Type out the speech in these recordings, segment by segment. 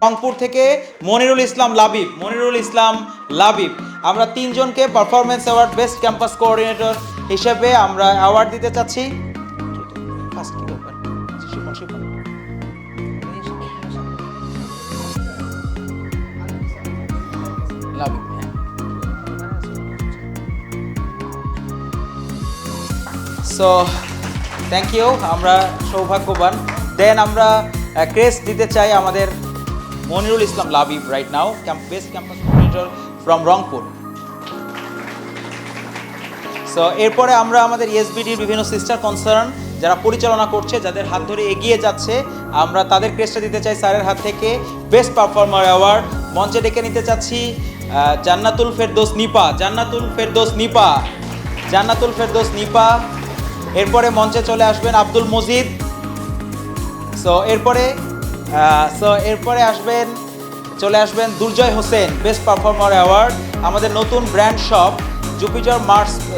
রংপুর থেকে মনিরুল ইসলাম লাবিব আমরা তিনজনকে performance award best campus coordinator হিসেবে আমরা অ্যাওয়ার্ড দিতে চাচ্ছি। লাবিব, সো থ্যাংক ইউ, আমরা সৌভাগ্যবান। দেন আমরা ক্রেস্ট দিতে চাই আমাদের Monirul Islam Labib right now best campus coordinator from Rangpur. So এরপরে আমরা আমাদের এসবিডির বিভিন্ন সিস্টার কনসার্ন যারা পরিচালনা করছে, যাদের হাত ধরে এগিয়ে যাচ্ছে, আমরা তাদের ক্রেস্টটা দিতে চাই স্যারের হাত থেকে বেস্ট পারফর্মার অ্যাওয়ার্ড। মঞ্চে ডেকে নিতে চাচ্ছি জান্নাতুল ফেরদৌস নিপা। এরপরে মঞ্চে চলে আসবেন আব্দুল মজিদ। সো এরপরে চলে আসবেন Durjoy Hossain best performer award. আমাদের নতুন brand shop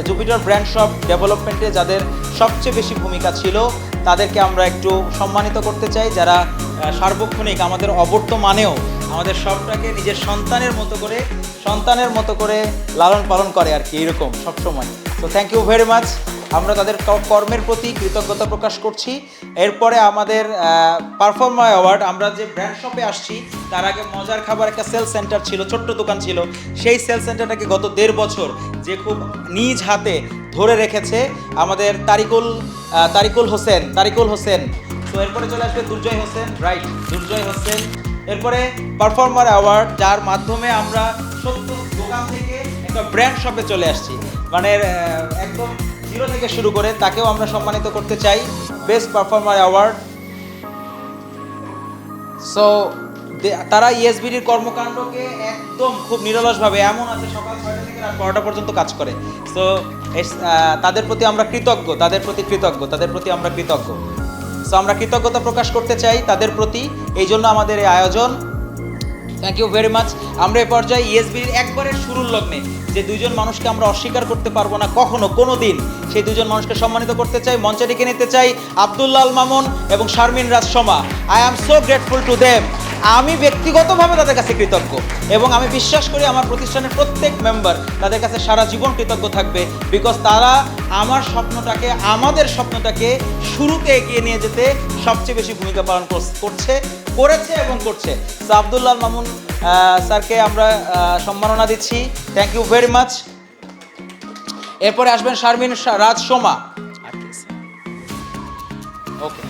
Jupiter brand shop ডেভেলপমেন্টে যাদের সবচেয়ে বেশি ভূমিকা ছিল তাদেরকে আমরা একটু সম্মানিত করতে চাই, যারা সার্বক্ষণিক আমাদের অবর্তমানেও আমাদের শপটাকে নিজের সন্তানের মতো করে লালন পালন করে আর কি, এরকম সবসময়। তো থ্যাংক ইউ ভেরি মাচ, আমরা তাদের কর্মের প্রতি কৃতজ্ঞতা প্রকাশ করছি। এরপরে আমাদের পারফর্মার অ্যাওয়ার্ড, আমরা যে ব্র্যান্ড শপে আসছি তার আগে মজার খাবার একটা সেল সেন্টার ছিল, ছোট্ট দোকান ছিল, সেই সেল সেন্টারটাকে গত 1.5 বছর যে খুব নিজ হাতে ধরে রেখেছে আমাদের তারিকুল হোসেন। তো এরপরে চলে আসবে দুর্জয় হোসেন। এরপরে পারফর্মার অ্যাওয়ার্ড, যার মাধ্যমে আমরা সত্য দোকান থেকে একটা ব্র্যান্ড শপে চলে আসছি, মানে একদম জিরো থেকে শুরু করে, তাকেও আমরা সম্মানিত করতে চাই বেস্ট পারফর্মার অ্যাওয়ার্ড। সো তারা ইএসবিডির কর্মকাণ্ডকে একদম খুব নিরলসভাবে, এমন আছে সকাল 6টা থেকে রাত 12টা পর্যন্ত কাজ করে। সো তাদের প্রতি আমরা কৃতজ্ঞ। সো আমরা কৃতজ্ঞতা প্রকাশ করতে চাই তাদের প্রতি, এই জন্য আমাদের এই আয়োজন। Thank you very much. আমরা এই পর্যায়ে ইএসবির একবারের শুরুর লগ্নে যে দুইজন মানুষকে আমরা অস্বীকার করতে পারবো না কোনো দিন, সেই দুজন মানুষকে সম্মানিত করতে চাই। মঞ্চে ডেকে নিতে চাই আব্দুল্লাল মামুন এবং Sharmin Raj Soma. I am so grateful to them. আমি ব্যক্তিগতভাবে তাদের কাছে কৃতজ্ঞ এবং আমি বিশ্বাস করি আমার প্রতিষ্ঠানের প্রত্যেক মেম্বার তাদের কাছে সারা জীবন কৃতজ্ঞ থাকবে, বিকজ তারা আমাদের স্বপ্নটাকে শুরুতে এগিয়ে নিয়ে যেতে সবচেয়ে বেশি ভূমিকা পালন করছে। সো আব্দুল্লাহ মামুন স্যারকে আমরা সম্মাননা দিচ্ছি। Thank you very much. এরপরে আসবেন শারমিন রাজ সোমা। ওকে,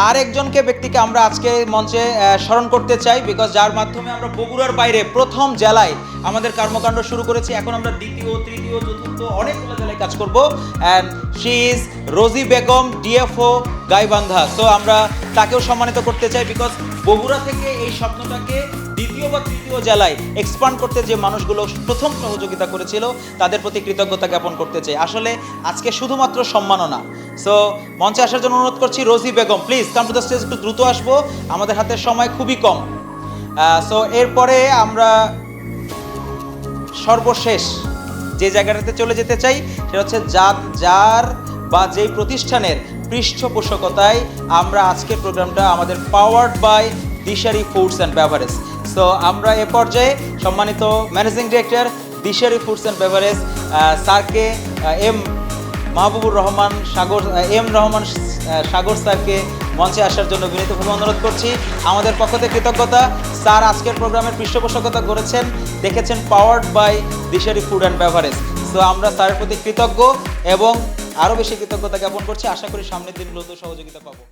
আরেকজনকে ব্যক্তিকে আমরা আজকে মঞ্চে স্মরণ করতে চাই, বিকজ যার মাধ্যমে আমরা বগুড়ার বাইরে প্রথম জেলায় আমাদের কর্মকাণ্ড শুরু করেছি। এখন আমরা দ্বিতীয়, তৃতীয়, চতুর্থ অনেকগুলো জেলায় কাজ করব। And she is Rosy Begum, DFO Gaibandha. So আমরা তাকেও সম্মানিত করতে চাই, বিকজ বগুড়া থেকে এই স্বপ্নটাকে দ্বিতীয় বা তৃতীয় জেলায় এক্সপান্ড করতে যে মানুষগুলো প্রথম সহযোগিতা করেছিল তাদের প্রতি কৃতজ্ঞতা জ্ঞাপন করতে চাই। আসলে আজকে শুধুমাত্র সম্মাননা। সো মঞ্চে আসার জন্য অনুরোধ করছি Rosy Begum, please come to the stage. একটু দ্রুত আসবো, আমাদের হাতে সময় খুবই কম। সো এরপরে আমরা সর্বশেষ যে জায়গাটাতে চলে যেতে চাই সেটা হচ্ছে যার বা যেই প্রতিষ্ঠানের পৃষ্ঠপোষকতায় আমরা আজকের প্রোগ্রামটা আমাদের powered by Dishari foods and beverage. So আমরা এ পর্যায়ে সম্মানিত managing director Dishari foods and beverage স্যারকে রহমান সাগর স্যারকে মঞ্চে আসার জন্য বিনীতভাবে অনুরোধ করছি। আমাদের পক্ষ থেকে কৃতজ্ঞতা। স্যার আজকের প্রোগ্রামের পৃষ্ঠপোষকতা করেছেন, দেখেছেন powered by Dishari food and beverage. So আমরা স্যারের প্রতি কৃতজ্ঞ এবং আরও বেশি কৃতজ্ঞতা জ্ঞাপন করছি। আশা করি সামনের দিনগুলোতেও সহযোগিতা পাবো।